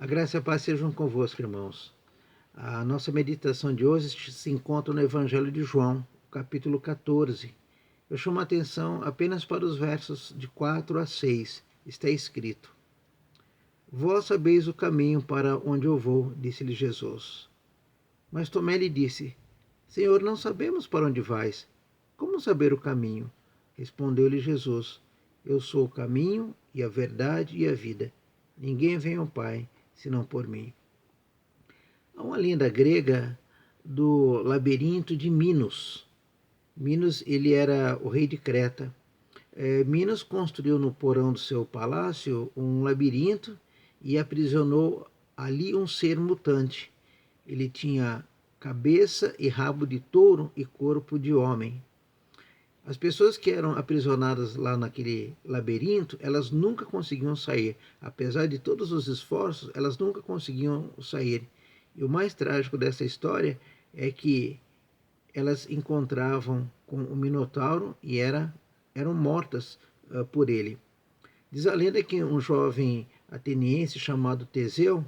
A graça e a paz sejam convosco, irmãos. A nossa meditação de hoje se encontra no Evangelho de João, capítulo 14. Eu chamo a atenção apenas para os versos de 4 a 6. Está escrito: Vós sabeis o caminho para onde eu vou, disse-lhe Jesus. Mas Tomé lhe disse: Senhor, não sabemos para onde vais. Como saber o caminho? Respondeu-lhe Jesus: Eu sou o caminho e a verdade e a vida. Ninguém vem ao Pai senão por mim. Há uma lenda grega do labirinto de Minos. Minos, ele era o rei de Creta. Minos construiu no porão do seu palácio um labirinto e aprisionou ali um ser mutante. Ele tinha cabeça e rabo de touro e corpo de homem. As pessoas que eram aprisionadas lá naquele labirinto, elas nunca conseguiam sair. Apesar de todos os esforços, elas nunca conseguiam sair. E o mais trágico dessa história é que elas encontravam com o Minotauro e eram mortas por ele. Diz a lenda que um jovem ateniense chamado Teseu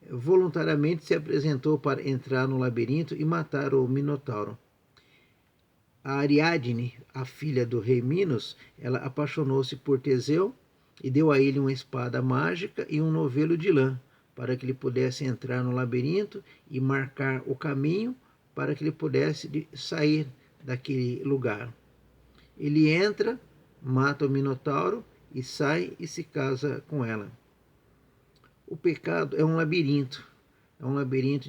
voluntariamente se apresentou para entrar no labirinto e matar o Minotauro. A Ariadne, a filha do rei Minos, ela apaixonou-se por Teseu e deu a ele uma espada mágica e um novelo de lã para que ele pudesse entrar no labirinto e marcar o caminho para que ele pudesse sair daquele lugar. Ele entra, mata o Minotauro e sai e se casa com ela. O pecado é um labirinto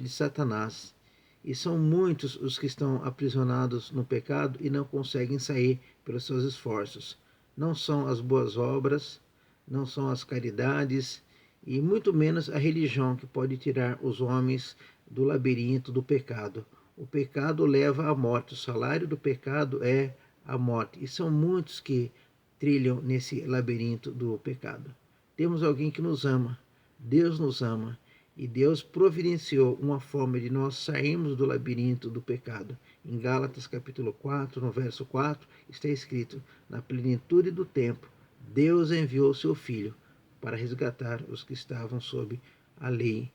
de Satanás. E são muitos os que estão aprisionados no pecado e não conseguem sair pelos seus esforços. Não são as boas obras, não são as caridades e muito menos a religião que pode tirar os homens do labirinto do pecado. O pecado leva à morte, o salário do pecado é a morte. E são muitos que trilham nesse labirinto do pecado. Temos alguém que nos ama, Deus nos ama. E Deus providenciou uma forma de nós sairmos do labirinto do pecado. Em Gálatas capítulo 4, no verso 4, está escrito: na plenitude do tempo, Deus enviou seu Filho para resgatar os que estavam sob a lei.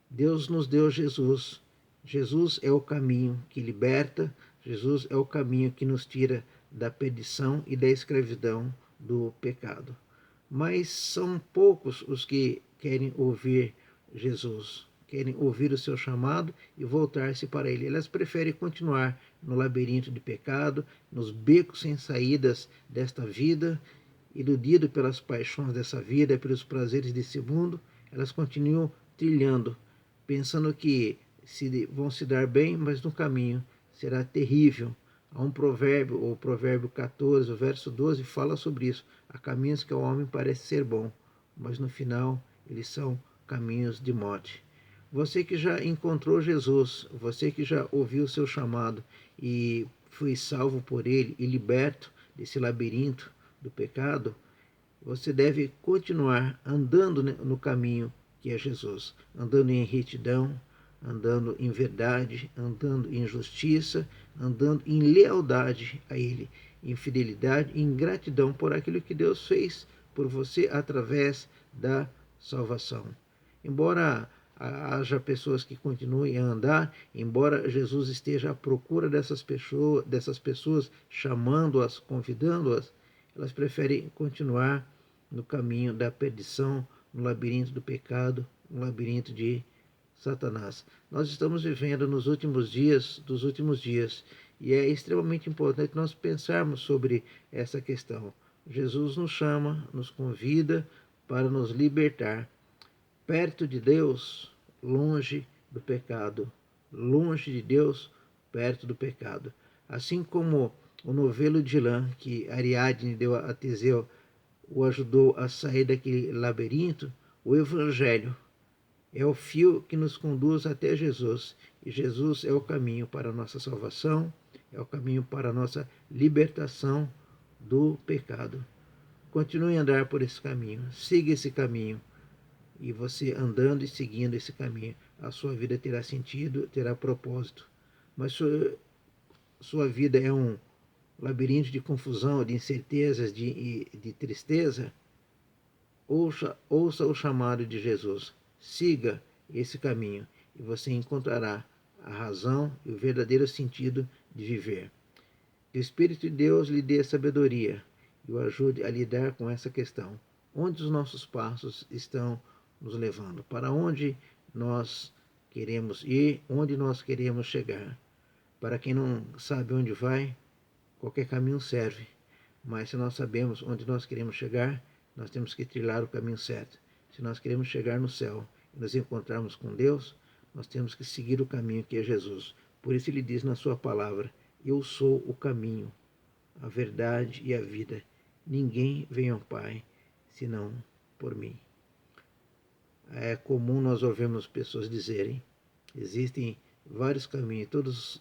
Deus nos deu Jesus. Jesus é o caminho que liberta, Jesus é o caminho que nos tira da perdição e da escravidão do pecado. Mas são poucos os que querem ouvir Jesus, querem ouvir o seu chamado e voltar-se para ele. Elas preferem continuar no labirinto de pecado, nos becos sem saídas desta vida, iludido pelas paixões dessa vida, pelos prazeres desse mundo. Elas continuam trilhando, pensando que vão se dar bem, mas no caminho será terrível. Há um provérbio, o provérbio 14, o verso 12, fala sobre isso. Há caminhos que ao homem parece ser bom, mas no final eles são caminhos de morte. Você que já encontrou Jesus, você que já ouviu o seu chamado e foi salvo por ele e liberto desse labirinto do pecado, você deve continuar andando no caminho que é Jesus, andando em retidão, andando em verdade, andando em justiça, andando em lealdade a ele, em fidelidade e em gratidão por aquilo que Deus fez por você através da salvação. Embora haja pessoas que continuem a andar, embora Jesus esteja à procura dessas pessoas chamando-as, convidando-as, elas preferem continuar no caminho da perdição, no labirinto do pecado, no labirinto de Satanás. Nós estamos vivendo nos últimos dias dos últimos dias e é extremamente importante nós pensarmos sobre essa questão. Jesus nos chama, nos convida para nos libertar. Perto de Deus, longe do pecado. Longe de Deus, perto do pecado. Assim como o novelo de lã que Ariadne deu a Teseu o ajudou a sair daquele labirinto, o Evangelho é o fio que nos conduz até Jesus. E Jesus é o caminho para a nossa salvação, é o caminho para a nossa libertação do pecado. Continue a andar por esse caminho, siga esse caminho. E você andando e seguindo esse caminho, a sua vida terá sentido, terá propósito. Mas sua vida é um labirinto de confusão, de incertezas, de tristeza, ouça o chamado de Jesus. Siga esse caminho e você encontrará a razão e o verdadeiro sentido de viver. Que o Espírito de Deus lhe dê sabedoria e o ajude a lidar com essa questão. Onde os nossos passos estão nos levando? Para onde nós queremos ir? Onde nós queremos chegar? Para quem não sabe onde vai, qualquer caminho serve. Mas se nós sabemos onde nós queremos chegar, nós temos que trilhar o caminho certo. Se nós queremos chegar no céu e nos encontrarmos com Deus, nós temos que seguir o caminho que é Jesus. Por isso ele diz na sua palavra: eu sou o caminho, a verdade e a vida. Ninguém vem ao Pai senão por mim. É comum nós ouvirmos pessoas dizerem: existem vários caminhos,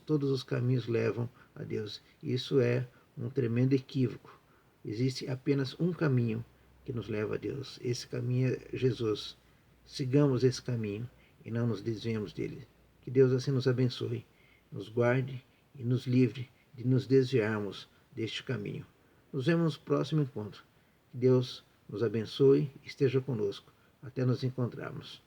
todos os caminhos levam a Deus. Isso é um tremendo equívoco. Existe apenas um caminho que nos leva a Deus. Esse caminho é Jesus. Sigamos esse caminho e não nos desviemos dele. Que Deus assim nos abençoe, nos guarde e nos livre de nos desviarmos deste caminho. Nos vemos no próximo encontro. Que Deus nos abençoe e esteja conosco. Até nos encontrarmos.